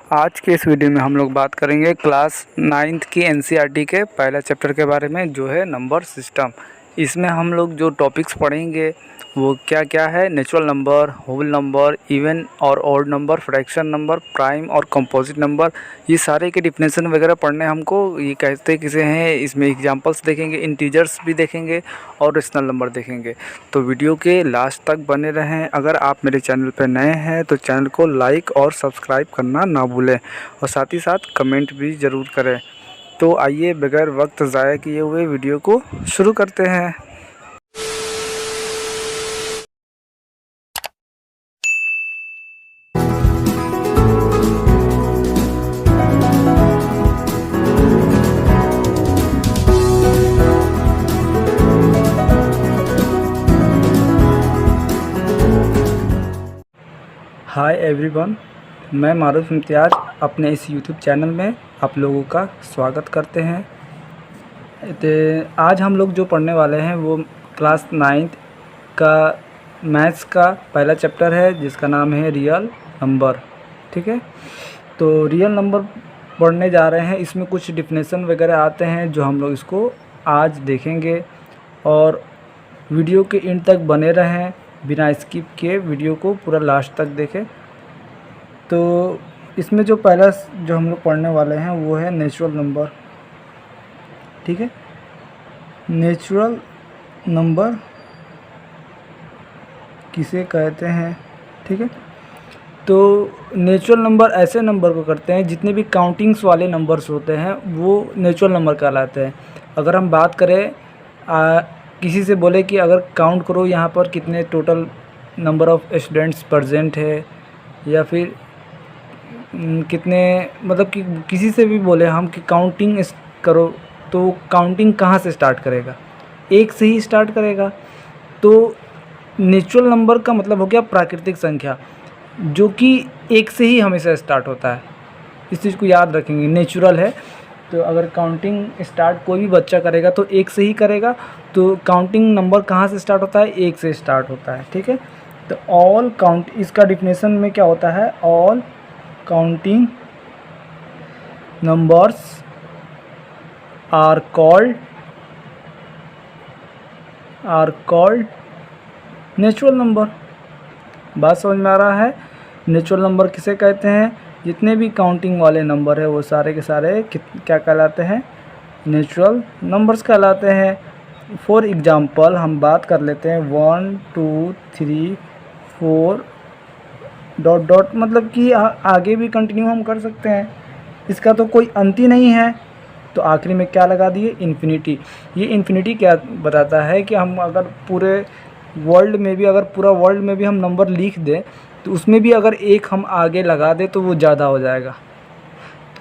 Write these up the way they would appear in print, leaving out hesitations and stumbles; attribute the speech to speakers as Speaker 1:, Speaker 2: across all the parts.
Speaker 1: आज के इस वीडियो में हम लोग बात करेंगे क्लास 9th की एनसीईआरटी के पहला चैप्टर के बारे में, जो है नंबर सिस्टम। इसमें हम लोग जो टॉपिक्स पढ़ेंगे वो क्या क्या है: natural number, whole number, even और odd number, fraction number, prime और कंपोजिट नंबर। ये सारे के डिफिनेशन वगैरह पढ़ने हमको ये कहते किसे हैं। इसमें एग्जांपल्स देखेंगे, इंटीजर्स भी देखेंगे और रेशनल नंबर देखेंगे। तो वीडियो के लास्ट तक बने रहें। अगर आप मेरे चैनल पर नए हैं तो चैनल को लाइक और सब्सक्राइब करना ना भूलें और साथ ही साथ कमेंट भी ज़रूर करें। तो आइए बगैर वक्त ज़ाया किए हुए वीडियो को शुरू करते हैं। हाय एवरीवन, मैं मारूफ इम्तियाज़ अपने इस यूट्यूब चैनल में आप लोगों का स्वागत करते हैं। तो आज हम लोग जो पढ़ने वाले हैं वो क्लास 9th का मैथ्स का पहला चैप्टर है, जिसका नाम है रियल नंबर। ठीक है, तो रियल नंबर पढ़ने जा रहे हैं। इसमें कुछ डिफिनेशन वगैरह आते हैं जो हम लोग इसको आज देखेंगे, और वीडियो के एंड तक बने रहें, बिना स्किप किए वीडियो को पूरा लास्ट तक देखें। तो इसमें जो पहला जो हम लोग पढ़ने वाले हैं वो है नेचुरल नंबर। ठीक है, नेचुरल नंबर किसे कहते हैं? ठीक है, तो नेचुरल नंबर ऐसे नंबर को करते हैं जितने भी काउंटिंग्स वाले नंबर्स होते हैं वो नेचुरल नंबर कहलाते हैं। अगर हम बात करें किसी से बोले कि अगर काउंट करो यहाँ पर कितने total number of students present है, या फिर कितने, मतलब कि किसी से भी बोले हम कि काउंटिंग करो, तो काउंटिंग कहाँ से स्टार्ट करेगा? एक से ही स्टार्ट करेगा। तो नेचुरल नंबर का मतलब हो गया प्राकृतिक संख्या, जो कि एक से ही हमेशा स्टार्ट होता है। इस चीज़ को याद रखेंगे, नेचुरल है। तो अगर काउंटिंग स्टार्ट कोई भी बच्चा करेगा तो एक से ही करेगा। तो काउंटिंग नंबर कहाँ से स्टार्ट होता है? एक से स्टार्ट होता है। ठीक है, तो ऑल काउंट, इसका डिफिनेशन में क्या होता है? All counting numbers are called natural number. बात समझ में आ रहा है? नेचुरल नंबर किसे कहते हैं? जितने भी काउंटिंग वाले नंबर है वो सारे के सारे क्या कहलाते हैं? नेचुरल नंबर्स कहलाते हैं। फॉर एग्जांपल हम बात कर लेते हैं 1 2 3 4 डॉट डॉट, मतलब कि आगे भी कंटिन्यू हम कर सकते हैं, इसका तो कोई अंत ही नहीं है। तो आखिरी में क्या लगा दिए? इन्फिनिटी। ये इन्फिनिटी क्या बताता है कि हम अगर पूरे वर्ल्ड में भी, अगर पूरा वर्ल्ड में भी हम नंबर लिख दें तो उसमें भी अगर एक हम आगे लगा दें तो वो ज़्यादा हो जाएगा।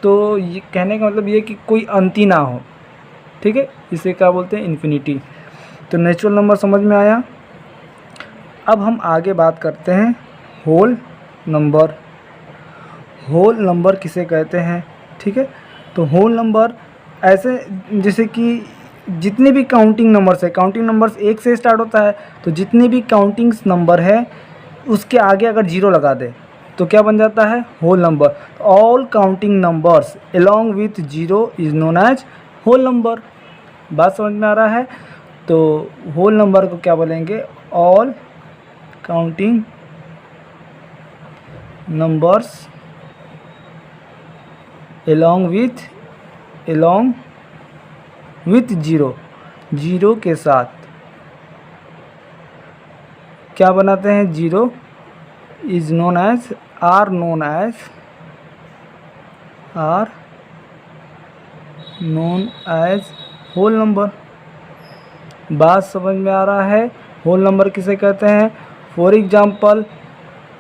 Speaker 1: तो ये कहने का मतलब ये कि कोई अंत ही ना हो। ठीक है, इसे क्या बोलते हैं? इन्फिनिटी। तो नेचुरल नंबर समझ में आया। अब हम आगे बात करते हैं होल नंबर। होल नंबर किसे कहते हैं? ठीक है, तो होल नंबर ऐसे जैसे कि जितने भी काउंटिंग नंबर्स है, काउंटिंग नंबर्स एक से स्टार्ट होता है, तो जितने भी काउंटिंग्स नंबर है उसके आगे अगर जीरो लगा दे तो क्या बन जाता है? Whole number. All counting numbers along with zero is known as whole number. बात समझ में आ रहा है? तो होल नंबर को क्या बोलेंगे? All counting numbers along with zero के साथ क्या बनाते हैं? Zero is known as are known as whole number. बात समझ में आ रहा है? होल नंबर किसे कहते हैं? फॉर एग्जांपल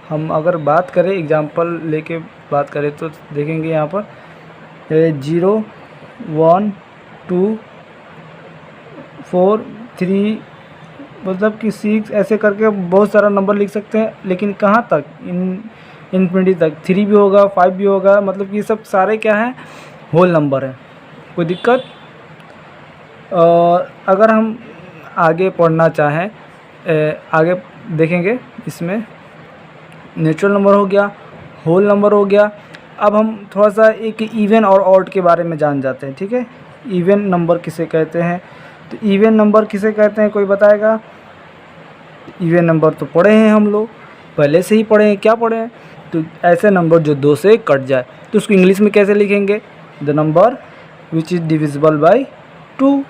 Speaker 1: हम अगर बात करें, एग्जांपल लेके बात करें तो देखेंगे यहाँ पर 0 1 2 4 3, मतलब कि 6, ऐसे करके बहुत सारा नंबर लिख सकते हैं। लेकिन कहाँ तक? इन्फिनिटी तक। 3 भी होगा, 5 भी होगा, मतलब कि ये सब सारे क्या हैं? होल नंबर है। कोई दिक्कत? और अगर हम आगे पढ़ना चाहें, आगे देखेंगे, इसमें नेचुरल नंबर हो गया, होल नंबर हो गया, अब हम थोड़ा सा एक इवन और ऑड के बारे में जान जाते हैं, ठीक है। इवन नंबर किसे कहते हैं, तो इवन नंबर किसे कहते हैं, कोई बताएगा। इवन नंबर तो पढ़े हैं हम लोग, पहले से ही पढ़े हैं। क्या पढ़े हैं, तो ऐसे नंबर जो 2 से कट जाए, तो उसको इंग्लिश में कैसे लिखेंगे, the number which is divisible by 2,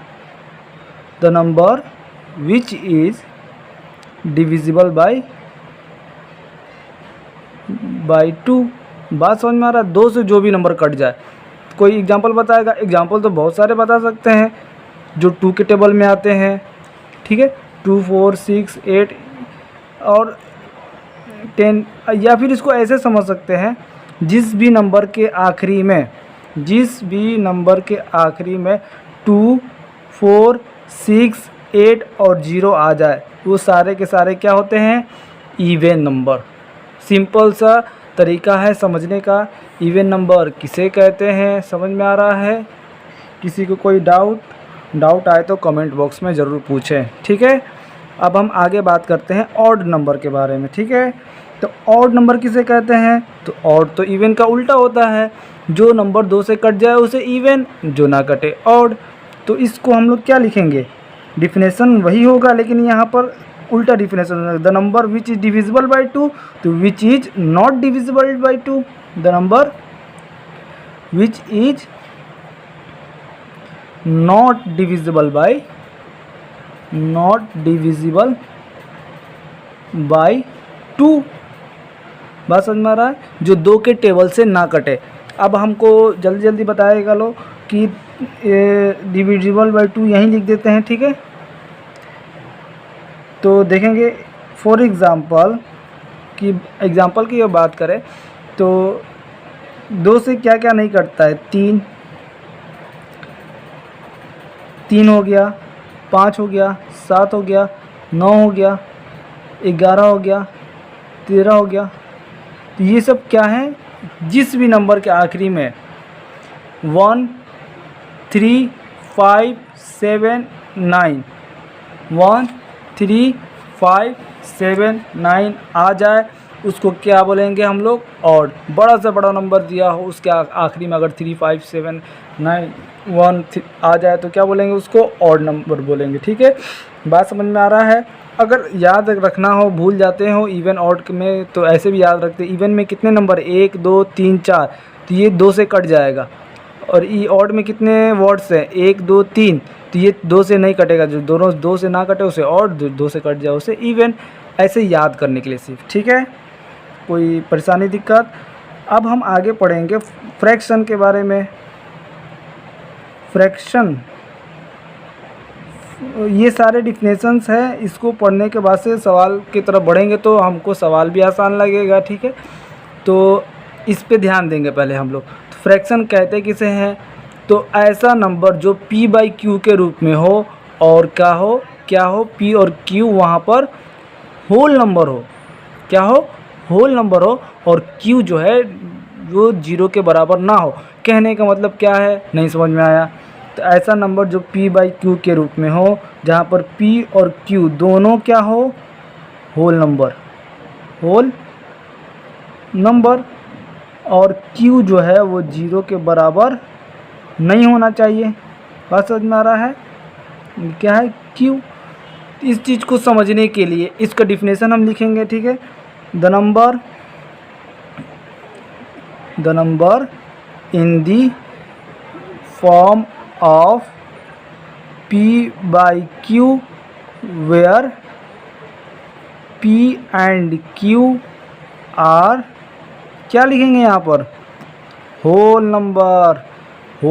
Speaker 1: the number which is divisible by 2। बात समझ में आ रहा है। 2 से जो भी नंबर कट जाए, कोई एग्जांपल बताएगा। एग्जांपल तो बहुत सारे बता सकते हैं जो 2 के टेबल में आते हैं, ठीक है, 2, 4, 6, 8 और 10। या फिर इसको ऐसे समझ सकते हैं, जिस भी नंबर के आखिरी में 2, 4, 6, 8 और 0 आ जाए, वो सारे के सारे क्या होते हैं, इवन नंबर। सिंपल सा तरीका है समझने का। इवन नंबर किसे कहते हैं, समझ में आ रहा है। किसी को कोई डाउट आए तो कमेंट बॉक्स में ज़रूर पूछें, ठीक है। अब हम आगे बात करते हैं ऑड नंबर के बारे में, ठीक है। तो ऑड नंबर किसे कहते हैं, तो ऑड तो इवन का उल्टा होता है। जो नंबर 2 से कट जाए उसे इवन, जो ना कटे ऑड। तो इसको हम लोग क्या लिखेंगे, डिफिनेशन वही होगा, लेकिन यहाँ पर उल्टा definition, the number which is divisible by 2, तो which is not divisible by 2, the number which is not divisible by 2। बात समझ में आ रहा है, जो 2 के टेबल से ना कटे। अब हमको जल्दी जल्दी बताएगा लो कि डिविजिबल बाई 2 यहीं लिख देते हैं, ठीक है। तो देखेंगे फॉर एग्ज़ाम्पल की बात करें तो 2 से क्या क्या नहीं कटता है, 3 हो गया, 5 हो गया, 7 हो गया, 9 हो गया, 11 हो गया, 13 हो गया। तो ये सब क्या है, जिस भी नंबर के आखिरी में 1, 3, 5, 7, 9 1, 3, 5, 7, 9 आ जाए, उसको क्या बोलेंगे हम लोग, ऑड। बड़ा से बड़ा नंबर दिया हो, उसके आखिरी में अगर 3, 5, 7, 9, 1 आ जाए तो क्या बोलेंगे, उसको ऑड नंबर बोलेंगे, ठीक है। बात समझ में आ रहा है। अगर याद रखना हो, भूल जाते हो इवन ऑड में, तो ऐसे भी याद रखते हैं। इवन में कितने नंबर, 1, 2, 3, 4, तो ये 2 से कट जाएगा। और ई ऑड में कितने वर्ड्स हैं, 1, 2, 3, तो ये 2 से नहीं कटेगा। जो दोनों 2 से ना कटे उसे ऑड, 2 से कट जाए उसे इवन। ऐसे याद करने के लिए सिर्फ, ठीक है। कोई परेशानी, दिक्कत। अब हम आगे पढ़ेंगे फ्रैक्शन के बारे में। फ्रैक्शन, ये सारे डिफिनेशंस हैं। इसको पढ़ने के बाद से सवाल की तरफ बढ़ेंगे तो हमको सवाल भी आसान लगेगा, ठीक है। तो इस पे ध्यान देंगे पहले हम लोग। तो फ्रैक्शन कहते किसे हैं, तो ऐसा नंबर जो p बाई क्यू के रूप में हो और क्या हो p और q वहाँ पर होल नंबर हो, क्या हो, होल नंबर हो, और q जो है वो 0 के बराबर ना हो। कहने का मतलब क्या है, नहीं समझ में आया। तो ऐसा नंबर जो p बाई क्यू के रूप में हो, जहाँ पर p और q दोनों क्या हो, होल नंबर, और q जो है वो 0 के बराबर नहीं होना चाहिए। बात समझ में आ रहा है, क्या है q। इस चीज़ को समझने के लिए इसका डिफिनेशन हम लिखेंगे, ठीक है। द नंबर इन दी form of p by q where p and q are, क्या लिखेंगे यहाँ पर, होल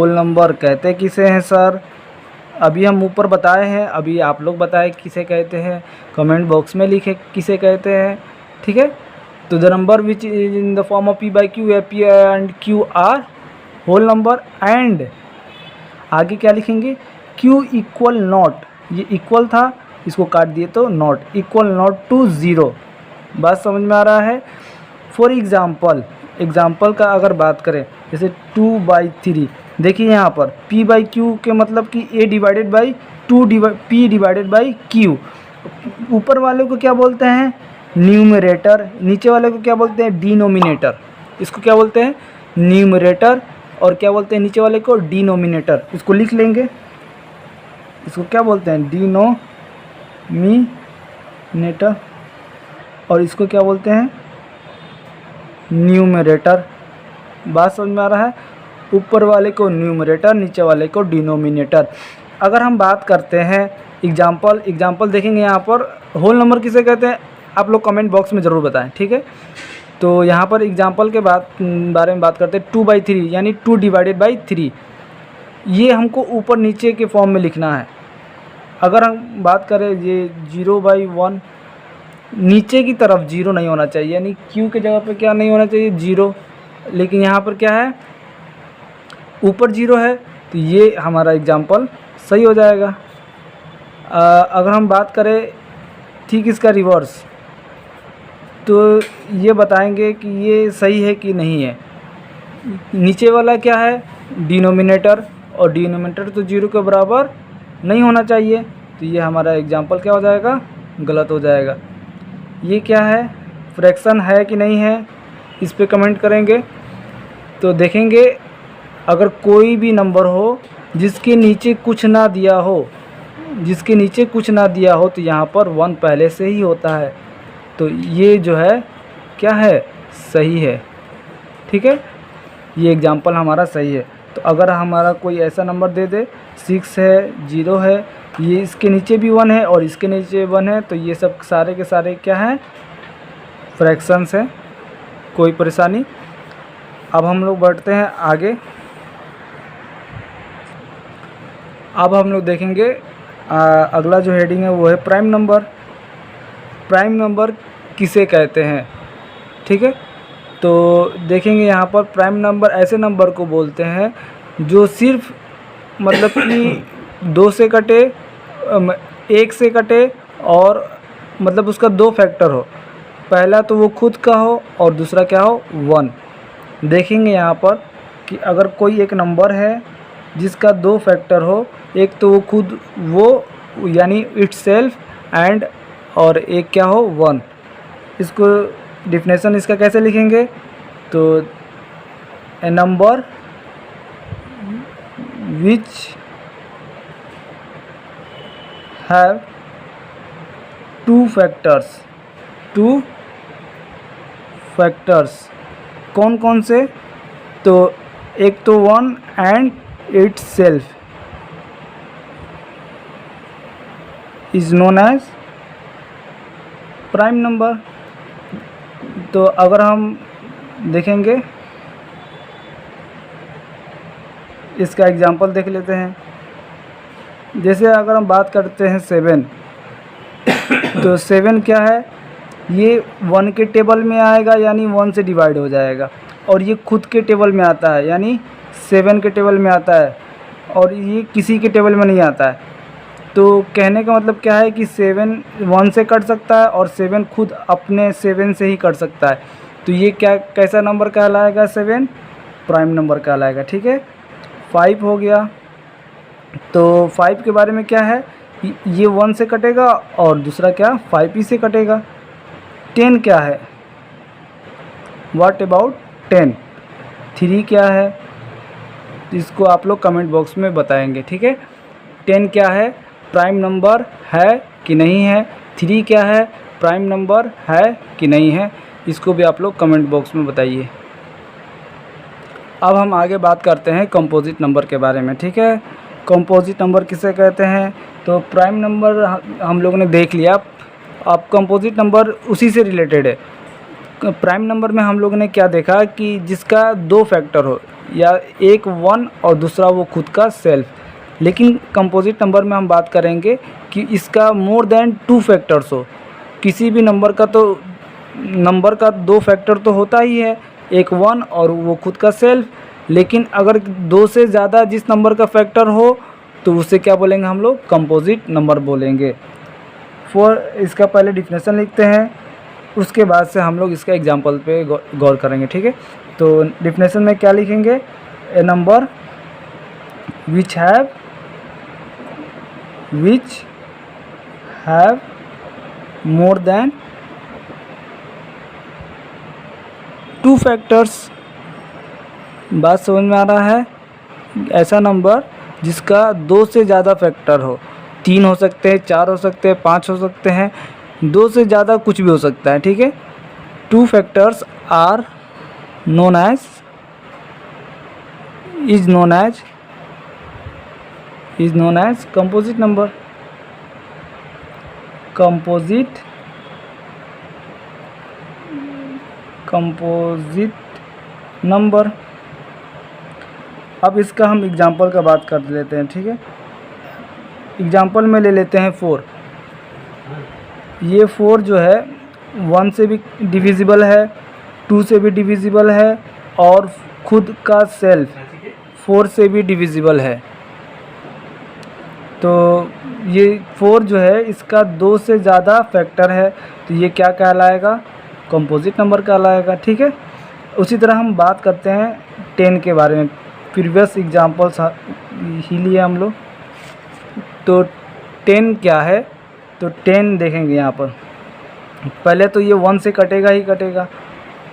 Speaker 1: नंबर कहते किसे हैं सर, अभी हम ऊपर बताए हैं, अभी आप लोग बताए किसे कहते हैं, कमेंट बॉक्स में लिखे किसे कहते हैं, ठीक है। तो the number which is in the form of p by q है, p and q are whole number. And आगे क्या लिखेंगे, q इक्वल नॉट, ये इक्वल था इसको काट दिए तो नॉट, इक्वल नॉट टू 0। बात समझ में आ रहा है। फॉर एग्जाम्पल का अगर बात करें, जैसे 2/3, देखिए यहाँ पर p बाई क्यू के मतलब कि a divided by p divided by q। ऊपर वाले को क्या बोलते हैं, न्यूमरेटर, नीचे वाले को क्या बोलते हैं, डिनोमिनेटर। इसको क्या बोलते हैं, न्यूमरेटर, और क्या बोलते हैं नीचे वाले को, डिनोमिनेटर। इसको लिख लेंगे, इसको क्या बोलते हैं, डिनोमिनेटर, और इसको क्या बोलते हैं, न्यूमरेटर। बात समझ में आ रहा है, ऊपर वाले को न्यूमरेटर, नीचे वाले को डिनोमिनेटर। अगर हम बात करते हैं एग्जाम्पल देखेंगे यहाँ पर, होल नंबर किसे कहते हैं आप लोग कमेंट बॉक्स में ज़रूर बताएं, ठीक है। तो यहाँ पर एग्जाम्पल के बारे में बात करते हैं, 2/3 यानी 2/3। ये हमको ऊपर नीचे के फॉर्म में लिखना है। अगर हम बात करें ये 0/1, नीचे की तरफ 0 नहीं होना चाहिए, यानी क्यू के जगह पे क्या नहीं होना चाहिए, 0। लेकिन यहाँ पर क्या है, ऊपर 0 है, तो ये हमारा एग्जाम्पल सही हो जाएगा। अगर हम बात करें ठीक इसका रिवर्स, तो ये बताएंगे कि ये सही है कि नहीं है। नीचे वाला क्या है, डिनोमिनेटर, और डिनोमिनेटर तो 0 के बराबर नहीं होना चाहिए, तो ये हमारा एग्जाम्पल क्या हो जाएगा, गलत हो जाएगा। ये क्या है, फ्रैक्शन है कि नहीं है, इस पे कमेंट करेंगे। तो देखेंगे अगर कोई भी नंबर हो जिसके नीचे कुछ ना दिया हो, तो यहाँ पर 1 पहले से ही होता है, तो ये जो है क्या है, सही है, ठीक है। ये एग्जाम्पल हमारा सही है। तो अगर हमारा कोई ऐसा नंबर दे दे 6 है, 0 है, ये इसके नीचे भी 1 है और इसके नीचे 1 है, तो ये सब सारे के सारे क्या हैं, फ्रैक्शंस हैं, कोई परेशानी। अब हम लोग बढ़ते हैं आगे। अब हम लोग देखेंगे अगला जो हेडिंग है वो है प्राइम नंबर। प्राइम नंबर किसे कहते हैं, ठीक है। तो देखेंगे यहाँ पर प्राइम नंबर ऐसे नंबर को बोलते हैं जो सिर्फ मतलब कि 2 से कटे, 1 से कटे, और मतलब उसका 2 फैक्टर हो। पहला तो वो खुद का हो और दूसरा क्या हो, 1। देखेंगे यहाँ पर कि अगर कोई एक नंबर है जिसका 2 फैक्टर हो, एक तो वो खुद वो यानी इटसेल्फ एंड, और एक क्या हो, 1। इसको डिफिनेशन इसका कैसे लिखेंगे, तो ए नंबर विच हैव 2 फैक्टर्स, कौन कौन से, तो एक तो 1 and itself is known as prime number. तो अगर हम देखेंगे इसका एग्जांपल देख लेते हैं। जैसे अगर हम बात करते हैं 7, तो 7 क्या है, ये 1 के टेबल में आएगा यानी 1 से डिवाइड हो जाएगा, और ये खुद के टेबल में आता है यानी 7 के टेबल में आता है, और ये किसी के टेबल में नहीं आता है। तो कहने का मतलब क्या है कि 7 1 से कट सकता है और 7 खुद अपने 7 से ही कट सकता है। तो ये क्या कैसा नंबर कहलाएगा, 7 प्राइम नंबर कहलाएगा, ठीक है। 5 हो गया, तो 5 के बारे में क्या है, ये 1 से कटेगा और दूसरा क्या 5 ही से कटेगा। 10 क्या है, व्हाट अबाउट 10। 3 क्या है, इसको आप लोग कमेंट बॉक्स में बताएंगे, ठीक है। 10 क्या है, प्राइम नंबर है कि नहीं है। 3 क्या है, प्राइम नंबर है कि नहीं है, इसको भी आप लोग कमेंट बॉक्स में बताइए। अब हम आगे बात करते हैं कंपोजिट नंबर के बारे में, ठीक है। कंपोजिट नंबर किसे कहते हैं, तो प्राइम नंबर हम लोगों ने देख लिया। अब कंपोजिट नंबर उसी से रिलेटेड है। प्राइम नंबर में हम लोगों ने क्या देखा कि जिसका 2 फैक्टर हो, या एक 1 और दूसरा वो खुद का सेल्फ। लेकिन कंपोजिट नंबर में हम बात करेंगे कि इसका मोर देन 2 फैक्टर्स हो। किसी भी नंबर का 2 फैक्टर तो होता ही है, एक 1 और वो खुद का सेल्फ। लेकिन अगर 2 से ज़्यादा जिस नंबर का फैक्टर हो तो उसे क्या बोलेंगे हम लोग, कंपोजिट नंबर बोलेंगे। इसका पहले डिफिनेशन लिखते हैं, उसके बाद से हम लोग इसका एग्जाम्पल पे गौर करेंगे, ठीक है। तो डिफिनेशन में क्या लिखेंगे, a number which have more than 2 factors बात समझ में आ रहा है? ऐसा नंबर जिसका 2 से ज़्यादा फैक्टर हो, 3 हो सकते हैं, 4 हो सकते हैं, 5 हो सकते हैं, 2 से ज़्यादा कुछ भी हो सकता है, ठीक है। 2 factors are known as is known as composite number. Composite number. अब इसका हम एग्जांपल का बात कर लेते हैं, ठीक है। एग्जांपल में ले लेते हैं 4। ये 4 जो है 1 से भी डिविजिबल है, 2 से भी डिविजिबल है और खुद का सेल्फ 4 से भी डिविजिबल है। तो ये 4 जो है इसका 2 से ज़्यादा फैक्टर है, तो ये क्या कहलाएगा? कंपोजिट नंबर कहलाएगा, ठीक है। उसी तरह हम बात करते हैं 10 के बारे में। प्रीवियस एग्जांपल्स ही लिए हम लोग। तो 10 क्या है? तो 10 देखेंगे यहाँ पर। पहले तो ये 1 से कटेगा ही कटेगा,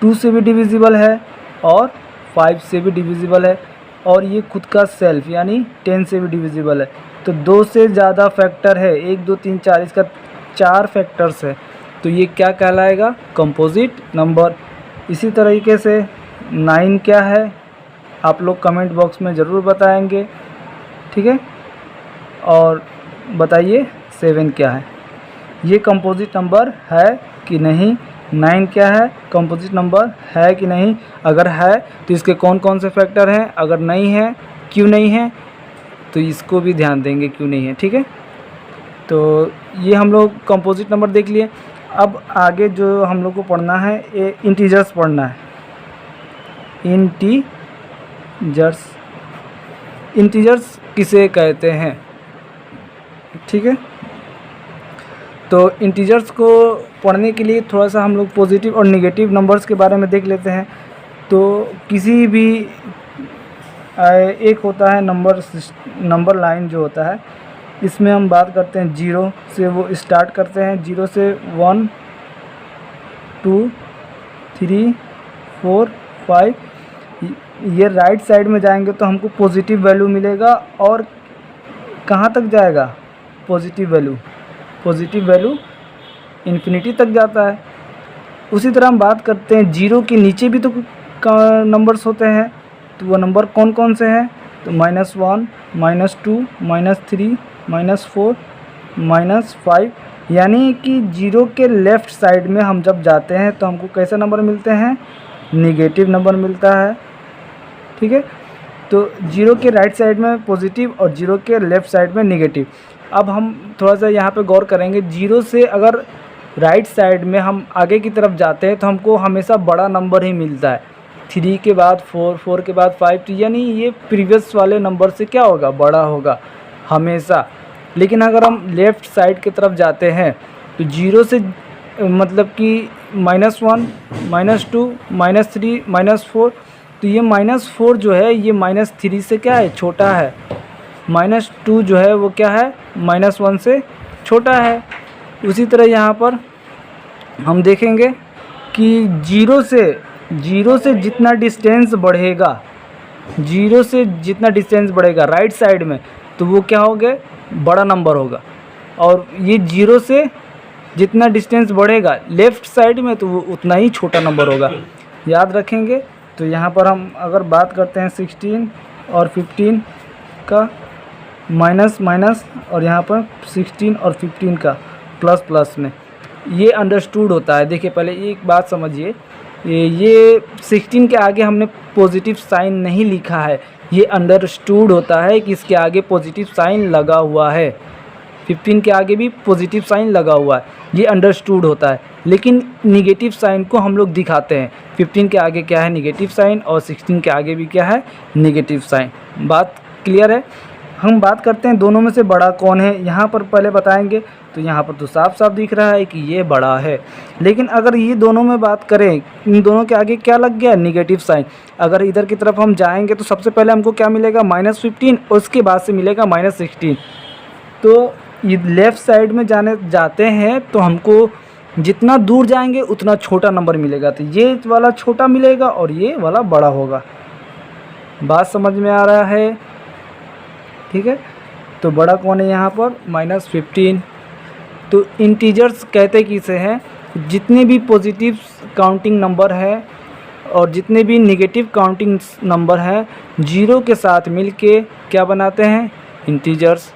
Speaker 1: 2 से भी डिविजिबल है और 5 से भी डिविजिबल है और ये खुद का सेल्फ यानी 10 से भी डिविजिबल है। तो 2 से ज़्यादा फैक्टर है, 1 2 3 4, इसका 4 फैक्टर्स है, तो ये क्या कहलाएगा? Composite number. इसी तरीके से 9 क्या है? आप लोग कमेंट बॉक्स में ज़रूर बताएंगे, ठीक है। और बताइए 7 क्या है? ये कंपोजिट नंबर है कि नहीं? 9 क्या है? कंपोजिट नंबर है कि नहीं? अगर है तो इसके कौन कौन से फैक्टर हैं, अगर नहीं है क्यों नहीं है, तो इसको भी ध्यान देंगे क्यों नहीं है, ठीक है। तो ये हम लोग कंपोजिट नंबर देख लिए। अब आगे जो हम लोग को पढ़ना है ये इंटीजर्स पढ़ना है। इंटीजर्स किसे कहते हैं, ठीक है। तो इंटीजर्स को पढ़ने के लिए थोड़ा सा हम लोग पॉजिटिव और नेगेटिव नंबर्स के बारे में देख लेते हैं। तो किसी भी एक होता है नंबर लाइन जो होता है, इसमें हम बात करते हैं 0 से वो स्टार्ट करते हैं। 0 से 1 2 3 4 5, ये राइट साइड में जाएंगे तो हमको पॉजिटिव वैल्यू मिलेगा। और कहाँ तक जाएगा पॉजिटिव वैल्यू? इन्फिनिटी तक जाता है। उसी तरह हम बात करते हैं 0 के नीचे भी तो नंबर्स होते हैं, तो वो नंबर कौन कौन से हैं? तो -1 -2 -3 -4 -5, यानी कि 0 के लेफ़्ट साइड में हम जब जाते हैं तो हमको कैसे नंबर मिलते हैं? नेगेटिव नंबर मिलता है, ठीक है। तो 0 के राइट साइड में पॉजिटिव और 0 के लेफ़्ट साइड में नेगेटिव। अब हम थोड़ा सा यहाँ पे गौर करेंगे। 0 से अगर राइट साइड में हम आगे की तरफ जाते हैं तो हमको हमेशा बड़ा नंबर ही मिलता है। 3 के बाद 4, 4 के बाद 5, तो यानी ये प्रीवियस वाले नंबर से क्या होगा? बड़ा होगा हमेशा। लेकिन अगर हम लेफ़्ट साइड की तरफ जाते हैं तो 0 से मतलब कि -1 -2 -3 -4, तो ये -4 जो है ये -3 से क्या है? छोटा है। -2 जो है वो क्या है? -1 से छोटा है। उसी तरह यहाँ पर हम देखेंगे कि 0 से जितना डिस्टेंस बढ़ेगा, 0 से जितना डिस्टेंस बढ़ेगा राइट साइड में, तो वो क्या होगा? बड़ा नंबर होगा। और ये 0 से जितना डिस्टेंस बढ़ेगा लेफ़्ट साइड में, तो वो उतना ही छोटा नंबर होगा। याद रखेंगे। तो यहाँ पर हम अगर बात करते हैं 16 और 15 का माइनस, और यहाँ पर 16 और 15 का प्लस में, ये अंडरस्टूड होता है। देखिए पहले एक बात समझिए, ये 16 के आगे हमने पॉजिटिव साइन नहीं लिखा है, ये अंडरस्टूड होता है कि इसके आगे पॉजिटिव साइन लगा हुआ है। 15 के आगे भी पॉजिटिव साइन लगा हुआ है, ये अंडरस्टूड होता है। लेकिन निगेटिव साइन को हम लोग दिखाते हैं। 15 के आगे क्या है? नेगेटिव साइन, और 16 के आगे भी क्या है? Negative sign. बात क्लियर है? हम बात करते हैं दोनों में से बड़ा कौन है, यहाँ पर पहले बताएंगे। तो यहाँ पर तो साफ साफ दिख रहा है कि ये बड़ा है। लेकिन अगर ये दोनों में बात करें, इन दोनों के आगे क्या लग गया? Negative sign. अगर इधर की तरफ हम जाएंगे तो सबसे पहले हमको क्या मिलेगा? -15, और उसके बाद से मिलेगा -16। तो ये लेफ़्ट साइड में जाते हैं तो हमको जितना दूर जाएंगे उतना छोटा नंबर मिलेगा। तो ये वाला छोटा मिलेगा और ये वाला बड़ा होगा। बात समझ में आ रहा है? ठीक है, तो बड़ा कौन है यहाँ पर? -15। तो इंटीजर्स कहते किसे हैं? जितने भी पॉजिटिव काउंटिंग नंबर है और जितने भी नेगेटिव काउंटिंग नंबर है, जीरो के साथ मिलके क्या बनाते हैं? इंटीजर्स।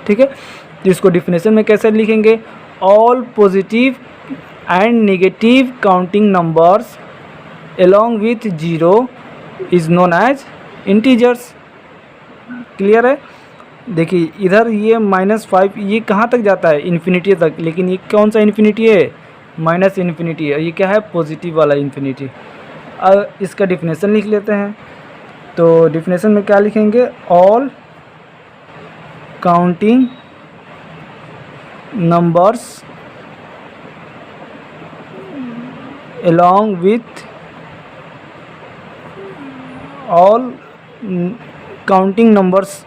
Speaker 1: ठीक है, तो इसको डिफिनेशन में कैसे लिखेंगे? All positive and negative counting numbers along with zero is known as integers. Clear है? देखिए इधर ये -5 ये कहाँ तक जाता है? इन्फिनिटी तक, लेकिन ये कौन सा इन्फिनिटी है? -इन्फिनिटी है। ये क्या है? पॉजिटिव वाला इन्फिनिटी। अब इसका डिफिनेशन लिख लेते हैं। तो डिफिनेशन में क्या लिखेंगे? All counting numbers along with all counting numbers,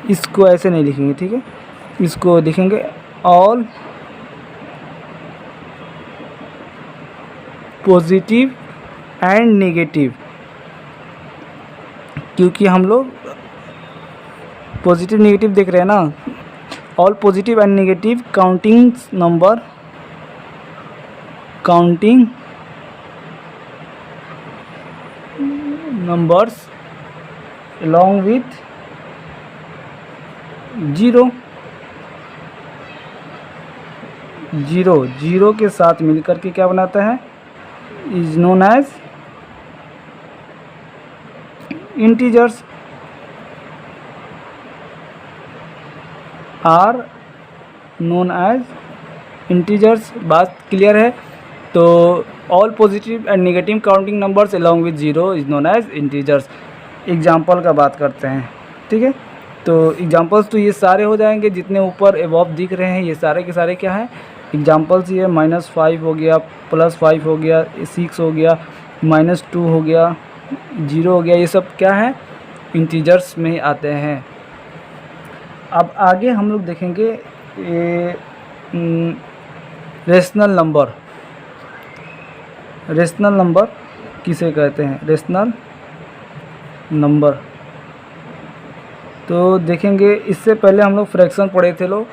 Speaker 1: इसको ऐसे नहीं लिखेंगे, ठीक है, इसको लिखेंगे ऑल पॉजिटिव एंड नेगेटिव, क्योंकि हम लोग पॉजिटिव नेगेटिव देख रहे हैं ना। All positive and negative counting numbers along with zero के साथ मिलकर के क्या बनाता है? Is known as integers. Are known as integers. बात क्लियर है? तो all positive and negative counting numbers along with zero is known as integers. Example का बात करते हैं, ठीक है। तो एग्जाम्पल्स तो ये सारे हो जाएंगे जितने ऊपर एबव दिख रहे हैं, ये सारे के सारे क्या हैं? एग्जाम्पल्स। ये -5 हो गया, +5 हो गया, 6 हो गया, -2 हो गया, 0 हो गया, ये सब क्या है? इंटीजर्स में ही आते हैं। अब आगे हम लोग देखेंगे रेशनल नंबर। रेशनल नंबर किसे कहते हैं? रेशनल नंबर तो देखेंगे। इससे पहले हम लोग फ्रैक्शन पढ़े थे लोग,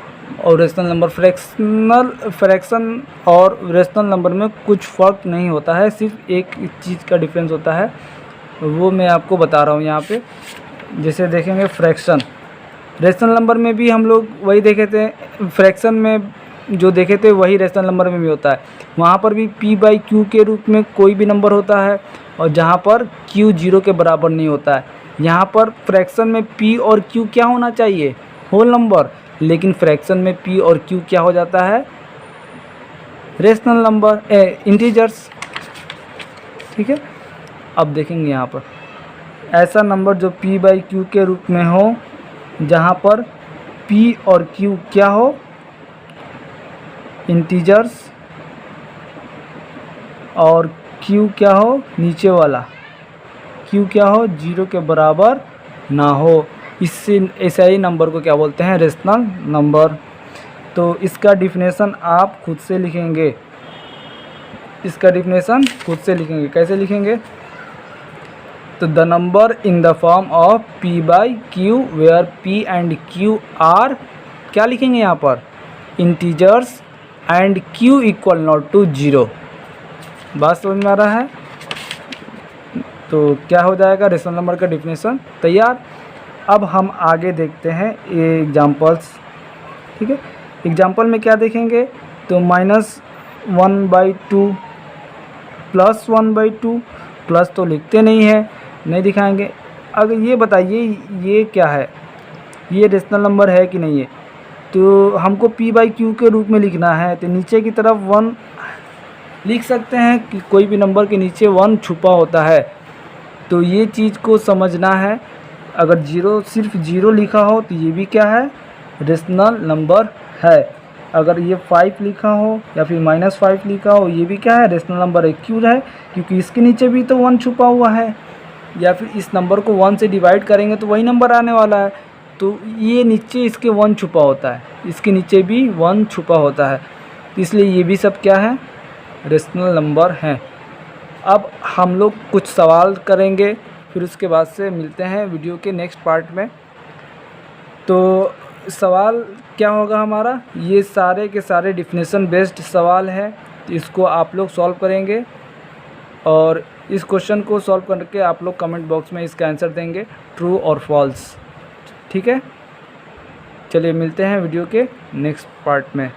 Speaker 1: और रेशनल नंबर। फ्रैक्शन और रेशनल नंबर में कुछ फ़र्क नहीं होता है, सिर्फ एक चीज़ का डिफरेंस होता है, वो मैं आपको बता रहा हूँ यहाँ पे। जैसे देखेंगे फ्रैक्शन, रेशनल नंबर में भी हम लोग वही देखे थे, फ्रैक्शन में जो देखे थे वही रेशनल नंबर में भी होता है। वहाँ पर भी p/q के रूप में कोई भी नंबर होता है, और जहाँ पर q 0 के बराबर नहीं होता है। यहाँ पर फ्रैक्शन में p और q क्या होना चाहिए? Whole number. लेकिन फ्रैक्शन में p और q क्या हो जाता है? Rational number, integers. ठीक है। अब देखेंगे यहाँ पर ऐसा नंबर जो p/q के रूप में हो, जहाँ पर p और q क्या हो? इंटीजर्स, और q क्या हो? नीचे वाला q क्या हो? 0 के बराबर ना हो। इससे ऐसा ही नंबर को क्या बोलते हैं? Rational number. तो इसका डिफिनेशन आप खुद से लिखेंगे। इसका डिफिनेशन खुद से लिखेंगे। कैसे लिखेंगे? तो the number in the form of p/q where p and q are, क्या लिखेंगे यहाँ पर? Integers and q equal not to 0। बात समझ में आ रहा है? तो क्या हो जाएगा? रेशनल नंबर का डिफिनेशन तैयार। अब हम आगे देखते हैं ये एग्जांपल्स। ठीक है। एग्जांपल में क्या देखेंगे? तो -1/2, +1/2, प्लस तो लिखते नहीं है, नहीं दिखाएंगे। अगर ये बताइए ये क्या है? ये रेशनल नंबर है कि नहीं है? तो हमको p/q के रूप में लिखना है, तो नीचे की तरफ 1 लिख सकते हैं कि कोई भी नंबर के नीचे 1 छुपा होता है, तो ये चीज़ को समझना है। अगर 0 सिर्फ 0 लिखा हो तो ये भी क्या है? रेशनल नंबर है। अगर ये 5 लिखा हो या फिर -5 लिखा हो, ये भी क्या है? रेशनल नंबर है। क्यों है? क्योंकि इसके नीचे भी तो 1 छुपा हुआ है, या फिर इस नंबर को 1 से डिवाइड करेंगे तो वही नंबर आने वाला है। तो ये नीचे इसके 1 छुपा होता है, इसके नीचे भी 1 छुपा होता है, तो इसलिए ये भी सब क्या है? रेशनल नंबर हैं। अब हम लोग कुछ सवाल करेंगे, फिर उसके बाद से मिलते हैं वीडियो के नेक्स्ट पार्ट में। तो सवाल क्या होगा हमारा, ये सारे के सारे डिफिनेशन बेस्ड सवाल है, तो इसको आप लोग सॉल्व करेंगे और इस क्वेश्चन को सॉल्व करके आप लोग कमेंट बॉक्स में इसका आंसर देंगे, ट्रू और फॉल्स। ठीक है, चलिए मिलते हैं वीडियो के नेक्स्ट पार्ट में।